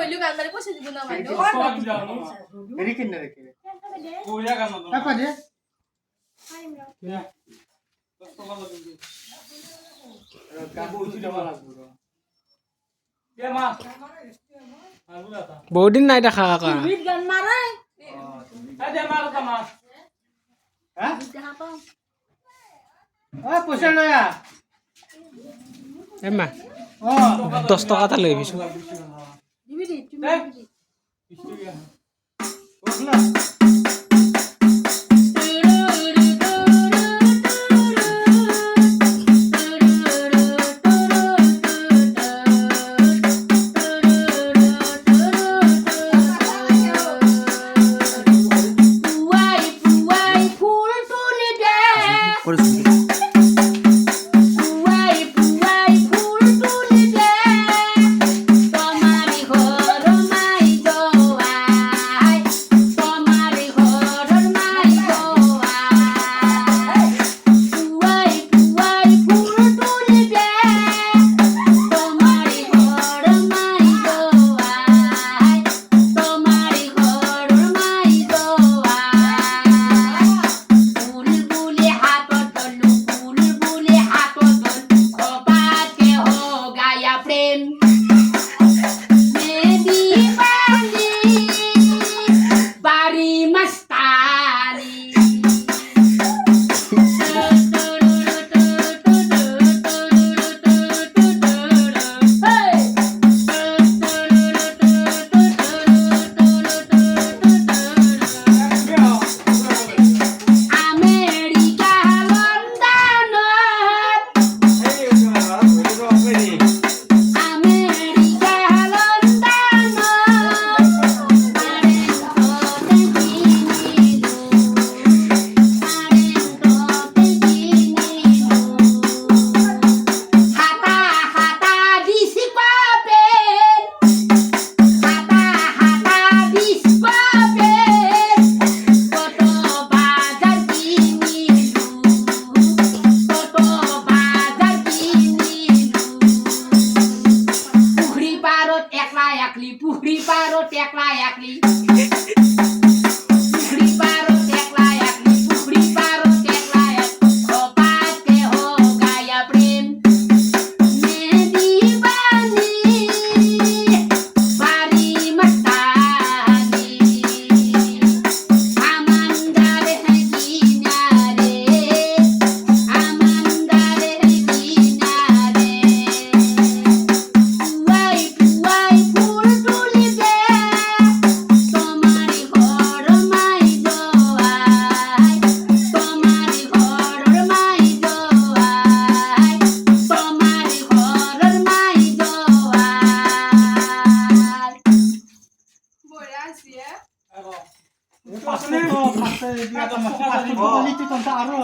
কইলু গালমারে পয়সা দিব না মাইনো রেখে না রেখে কোয়া গান না আপা দে কাবু উঠি দেওয়া লাগবে কে মা আগুলা তা বহুদিন নাই দেখা কাকা বিট গান মারে এই দে মার কা মা হ্যাঁ দেখা পাও ও পয়সা লয়া এমা ও 10 টাকা তা লই বিছো দিবি দি তুমি এই দিবি দি ওগুলা পুরি পারো টেকলা একলি পাঁচটা দিয়া তো মাছ পাঁচটা তো লিতে তো আরো